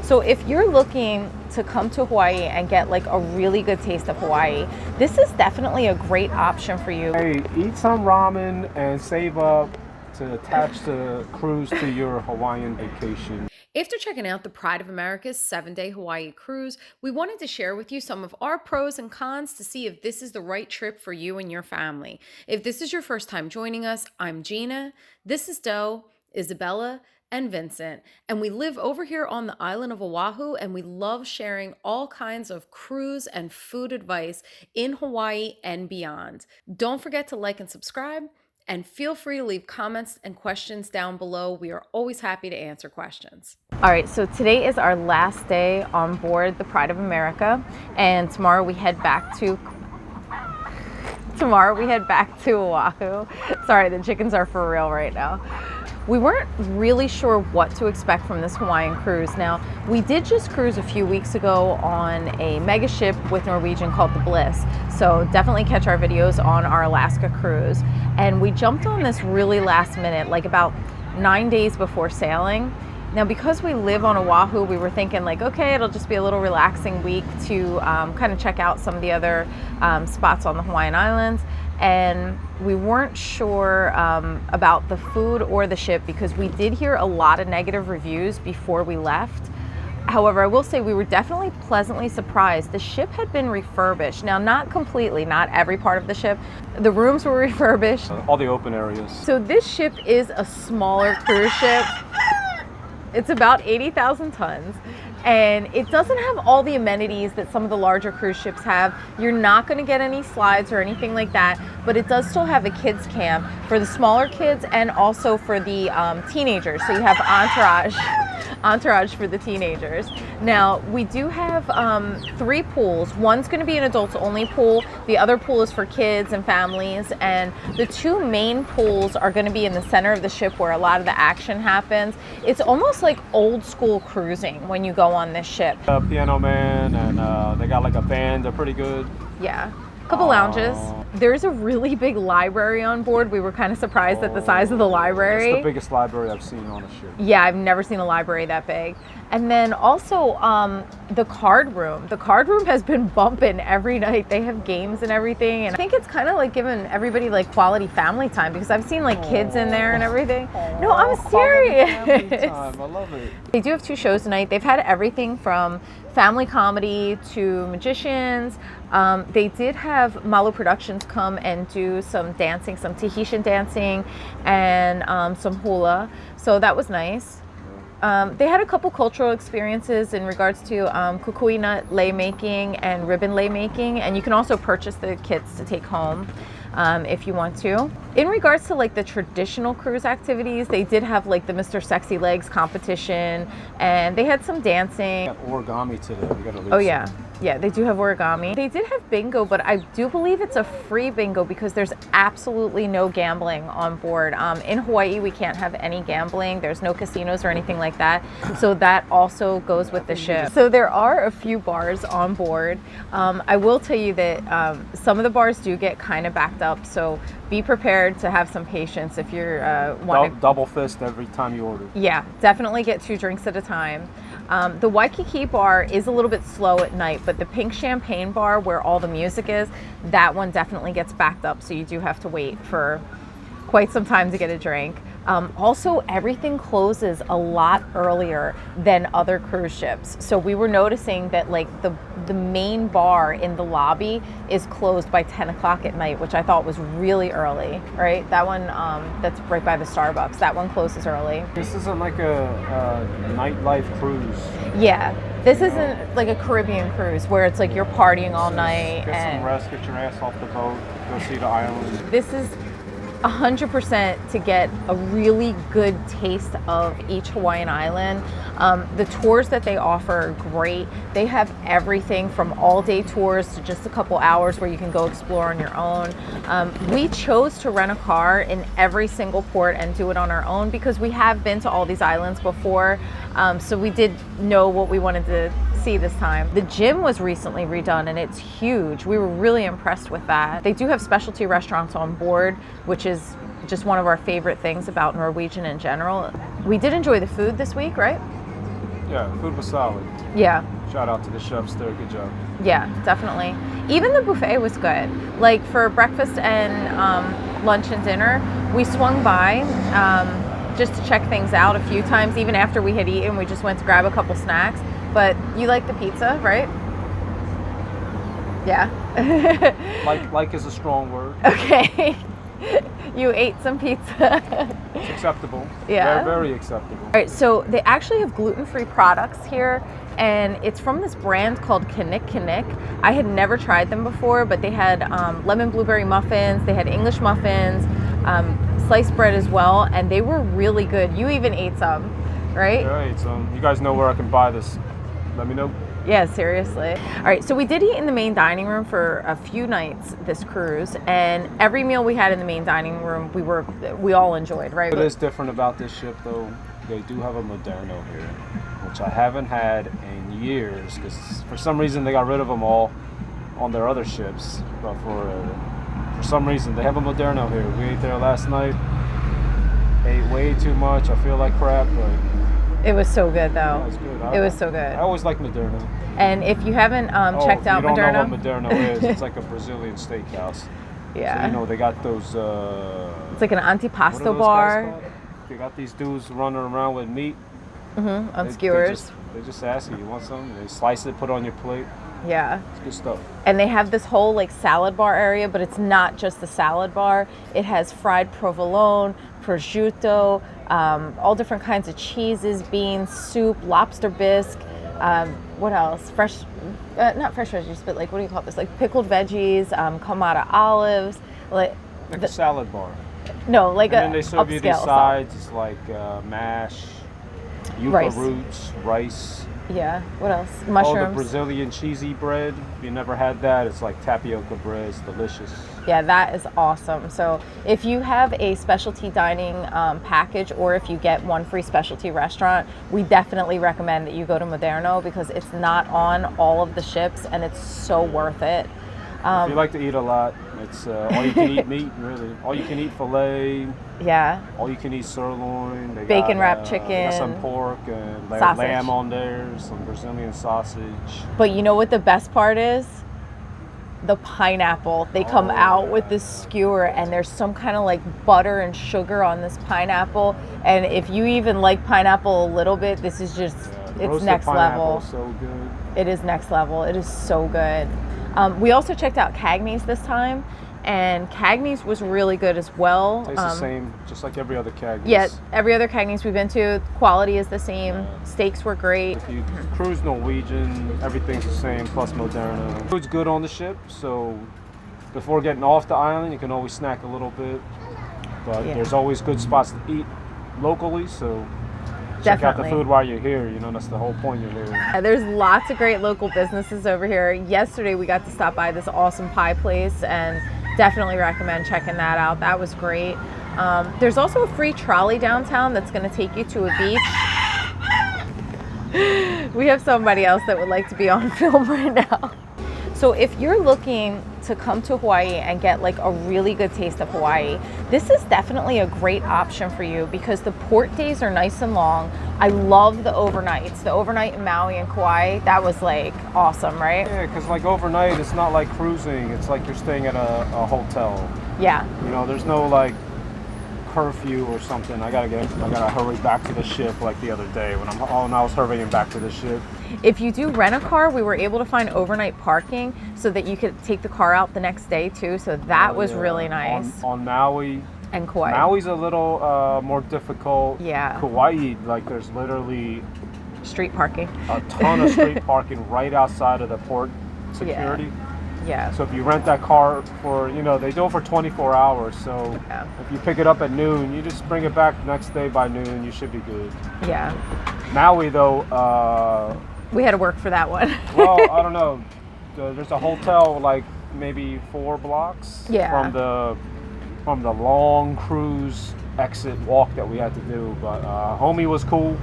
So if you're looking to come to Hawaii and get like a really good taste of Hawaii, this is definitely a great option for you. Hey, eat some ramen and save up to attach the cruise to your Hawaiian vacation. After checking out the Pride of America's 7-day Hawaii cruise, we wanted to share with you some of our pros and cons to see if this is the right trip for you and your family. If this is your first time joining us, I'm Gina, this is Doe, Isabella, and Vincent, and we live over here on the island of Oahu, and we love sharing all kinds of cruise and food advice in Hawaii and beyond. Don't forget to like and subscribe, and feel free to leave comments and questions down below. We are always happy to answer questions. All right, so today is our last day on board the Pride of America, and tomorrow we head back to Oahu. Sorry, the chickens are for real right now. We weren't really sure what to expect from this Hawaiian cruise. Now, we did just cruise a few weeks ago on a mega ship with Norwegian called the Bliss. So definitely catch our videos on our Alaska cruise. And we jumped on this really last minute, like about 9 days before sailing. Now, because we live on Oahu, we were thinking like, okay, it'll just be a little relaxing week to kind of check out some of the other spots on the Hawaiian Islands. And we weren't sure about the food or the ship because we did hear a lot of negative reviews before we left. However, I will say we were definitely pleasantly surprised. The ship had been refurbished. Now, not completely, not every part of the ship. The rooms were refurbished. All the open areas. So this ship is a smaller cruise ship. It's about 80,000 tons. And it doesn't have all the amenities that some of the larger cruise ships have. You're not going to get any slides or anything like that, but it does still have a kids camp for the smaller kids and also for the teenagers. So you have entourage for the teenagers. Now, we do have 3 pools. One's going to be an adults only pool. The other pool is for kids and families. And the 2 main pools are going to be in the center of the ship where a lot of the action happens. It's almost like old school cruising when you go on this ship. Piano man, and they got like a band. They're pretty good. Yeah. A couple lounges. There's a really big library on board. We were kind of surprised at the size of the library. It's the biggest library I've seen on a ship. Yeah, I've never seen a library that big. And then also the card room. The card room has been bumping every night. They have games and everything. And I think it's kind of like giving everybody like quality family time because I've seen like kids in there and everything. No, I'm serious. I love it. They do have 2 shows tonight. They've had everything from family comedy to magicians. They did have Malu Productions come and do some dancing, some Tahitian dancing and some hula. So that was nice. They had a couple cultural experiences in regards to kukui nut lei making and ribbon lei making, and you can also purchase the kits to take home if you want to. In regards to like the traditional cruise activities, they did have like the Mr. Sexy Legs competition, and they had some dancing. Origami today. We gotta leave. Oh yeah. Yeah, they do have origami. They did have bingo, but I do believe it's a free bingo because there's absolutely no gambling on board. In Hawaii, we can't have any gambling. There's no casinos or anything like that. So that also goes with the ship. So there are a few bars on board. I will tell you that some of the bars do get kind of backed up. So be prepared to have some patience if you're wanting. Double fist every time you order. Yeah, definitely get 2 drinks at a time. The Waikiki bar is a little bit slow at night, but the pink champagne bar where all the music is, that one definitely gets backed up. So you do have to wait for quite some time to get a drink. Also, everything closes a lot earlier than other cruise ships. So we were noticing that like the main bar in the lobby is closed by 10 o'clock at night, which I thought was really early, right? That one that's right by the Starbucks, that one closes early. This isn't like a nightlife cruise. Yeah, this isn't like a Caribbean cruise where it's like you're partying all night. Get some rest, get your ass off the boat, go see the island. This is 100% to get a really good taste of each Hawaiian island. The tours that they offer are great. They have everything from all-day tours to just a couple hours where you can go explore on your own. We chose to rent a car in every single port and do it on our own because we have been to all these islands before, so we did know what we wanted to see this time. The gym was recently redone and it's huge. We were really impressed with that. They do have specialty restaurants on board, which is just one of our favorite things about Norwegian in general. We did enjoy the food this week, right? Yeah, food was solid. Yeah. Shout out to the chefs there. Good job. Yeah, definitely. Even the buffet was good. Like for breakfast and lunch and dinner, we swung by just to check things out a few times. Even after we had eaten, we just went to grab a couple snacks. But you like the pizza, right? Yeah. Like is a strong word. Okay. You ate some pizza. It's acceptable. Yeah. Very acceptable. All right, so they actually have gluten-free products here, and it's from this brand called Kanik. I had never tried them before, but they had lemon blueberry muffins, they had English muffins, sliced bread as well, and they were really good. You even ate some, right? Yeah, I ate some. You guys know where I can buy this. Let me know. Yeah, seriously. All right, so we did eat in the main dining room for a few nights this cruise, and every meal we had in the main dining room, we all enjoyed, right? What is different about this ship, though, they do have a Moderno here, which I haven't had in years, because for some reason they got rid of them all on their other ships, but for some reason they have a Moderno here. We ate there last night, ate way too much. I feel like crap, but it was so good, though. yeah, it was good. It was so good. I always like Moderno. And if you haven't checked out you don't Moderno, know what Moderno is. It's like a Brazilian steakhouse. yeah, So, you know, they got those. it's like an What are antipasto those guys bar. called? They got these dudes running around with meat. On skewers. They just ask you want something. They slice it, put it on your plate. Yeah. It's good stuff. And they have this whole like salad bar area, but it's not just the salad bar. It has fried provolone, prosciutto, all different kinds of cheeses, beans, soup, lobster bisque. What else? Fresh, not fresh veggies, but like, what do you call this? Like pickled veggies, Kamada olives. Like a salad bar. No, like And then they serve you these upscale sides. It's like mash, yuca Rice. roots, rice. Yeah. What else? All Mushrooms. the Brazilian cheesy bread. If you never had that, it's like tapioca bread. It's delicious. Yeah, that is awesome. So if you have a specialty dining package, or if you get one free specialty restaurant, we definitely recommend that you go to Moderno because it's not on all of the ships and it's so worth it. If you like to eat a lot, it's all you can eat meat, really. All you can eat filet. Yeah. All you can eat sirloin. They Bacon got, wrapped they got some chicken, pork and sausage. lamb on there, some Brazilian sausage. But you know what the best part is? The pineapple. They come out with this skewer and there's some kind of like butter and sugar on this pineapple. And if you even like pineapple a little bit, this is just, it's Roasted next pineapple level. is so good. It is next level. It is so good. We also checked out Cagney's this time, and Cagney's was really good as well. Tastes the same, just like every other Cagney's. Yeah, every other Cagney's we've been to, quality is the same. Steaks were great. If you cruise Norwegian, everything's the same, plus Moderno. Food's good on the ship, so before getting off the island, you can always snack a little bit. But Yeah. there's always good spots to eat locally, so check out the Definitely. food while you're here. You know, that's the whole point you're here. There's lots of great local businesses over here. Yesterday we got to stop by this awesome pie place and definitely recommend checking that out. That was great. There's also a free trolley downtown that's going to take you to a beach. We have somebody else that would like to be on film right now. So if you're looking to come to Hawaii and get like a really good taste of Hawaii, this is definitely a great option for you because the port days are nice and long. I love the overnights. The overnight in Maui and Kauai, that was like awesome, right? Yeah, because like overnight, it's not like cruising. It's like you're staying at a hotel. Yeah. You know, there's no like curfew or something. I gotta hurry back to the ship like the other day when I was hurrying back to the ship. If you do rent a car, we were able to find overnight parking so that you could take the car out the next day too. So that was Yeah. really nice. On Maui. And Kauai. Maui's a little more difficult. Yeah. Kauai, like there's literally Street parking. a ton of street parking right outside of the port security. Yeah. So if you rent that car for, you know, they do it for 24 hours. So Yeah. if you pick it up at noon, you just bring it back next day by noon, you should be good. Yeah. Maui though, We had to work for that one. well, I don't know. There's a hotel like maybe 4 blocks Yeah. from the long cruise exit walk that we had to do. But homie was cool.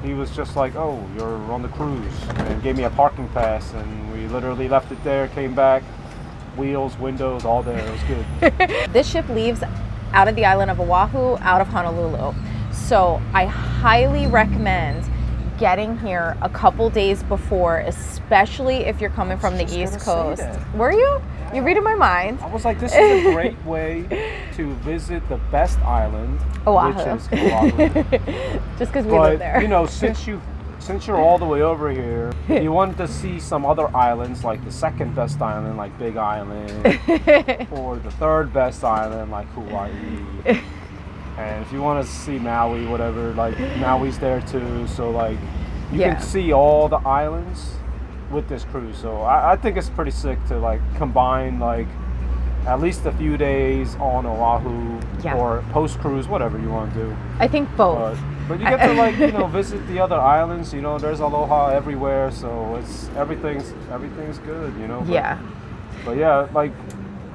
He was just like, "Oh, you're on the cruise," and gave me a parking pass, and we literally left it there, came back, wheels, windows, all there. It was good. This ship leaves out of the island of Oahu, out of Honolulu. So I highly recommend getting here a couple days before, especially if you're coming from the East Coast. Were you? You're reading my mind. I was like, this is a great way to visit the best island, Oahu. which is Oahu. Just because we live there. You know, since you're all the way over here, you wanted to see some other islands, like the second best island, like Big Island, or the third best island, like Hawaii. And if you want to see Maui, whatever, like Maui's there too. So like you can see all the islands with this cruise. So I think it's pretty sick to like combine like at least a few days on Oahu or post cruise, whatever you want to do. I think both. But you get to like, you know, visit the other islands, you know, there's aloha everywhere, so it's everything's good, you know. But yeah, like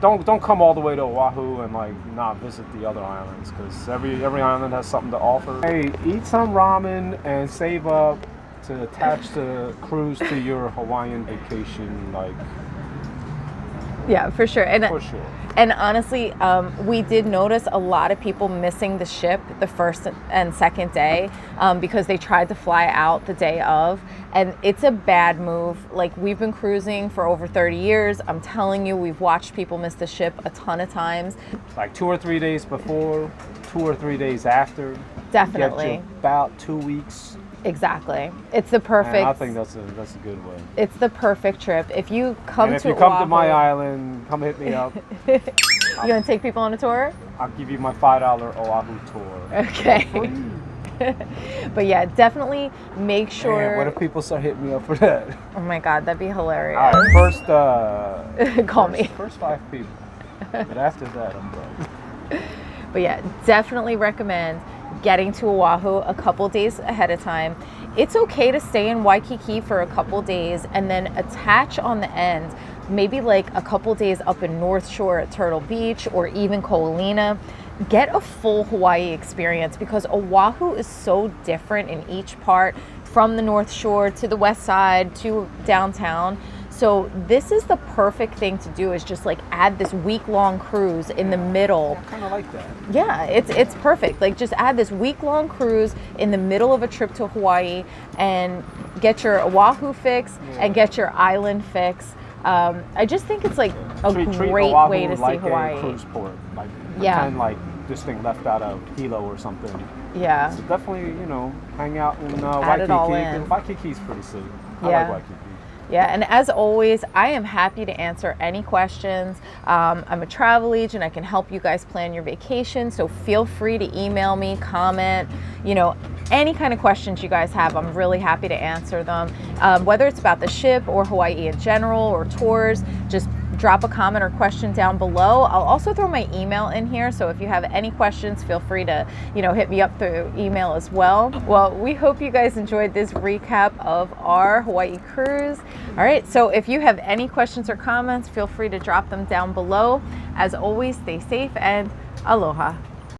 don't come all the way to Oahu and like not visit the other islands, because every island has something to offer. Hey, eat some ramen and save up to attach the cruise to your Hawaiian vacation, like. Yeah, for sure. For sure. And honestly, we did notice a lot of people missing the ship the first and second day because they tried to fly out the day of. And it's a bad move. Like, we've been cruising for over 30 years. I'm telling you, we've watched people miss the ship a ton of times. Like 2 or 3 days before, 2 or 3 days after. Definitely. Get you about 2 weeks. Exactly. It's the perfect. And I think that's a good way. It's the perfect trip. If you come and to if you come Oahu, to my island, come hit me up. You gonna take people on a tour? I'll give you my $5 Oahu tour. Okay. But yeah, definitely make sure. Man, what if people start hitting me up for that? Oh my God, that'd be hilarious. All right, Call me. First 5 people. But after that, I'm done. But yeah, definitely recommend getting to Oahu a couple days ahead of time. It's okay to stay in Waikiki for a couple days and then attach on the end, maybe like a couple days up in North Shore at Turtle Beach or even Ko'olina. Get a full Hawaii experience, because Oahu is so different in each part, from the North Shore to the west side to downtown. So this is the perfect thing to do, is just like add this week-long cruise in the middle. I kind of like that. Yeah, it's perfect. Like, just add this week-long cruise in the middle of a trip to Hawaii and get your Oahu fix and get your island fix. I just think it's like a great Oahu way to see like Hawaii. A cruise port. Like, pretend like this thing left out of Hilo or something. Yeah. So definitely, you know, hang out in Add it all in. Waikiki. Waikiki's pretty sick. I like Waikiki. Yeah, and as always, I am happy to answer any questions. I'm a travel agent. I can help you guys plan your vacation. So feel free to email me, comment, you know, any kind of questions you guys have. I'm really happy to answer them. Whether it's about the ship or Hawaii in general or tours, just drop a comment or question down below. I'll also throw my email in here, so if you have any questions, feel free to, you know, hit me up through email as well. Well, we hope you guys enjoyed this recap of our Hawaii cruise. All right, so if you have any questions or comments, feel free to drop them down below. As always, stay safe and aloha.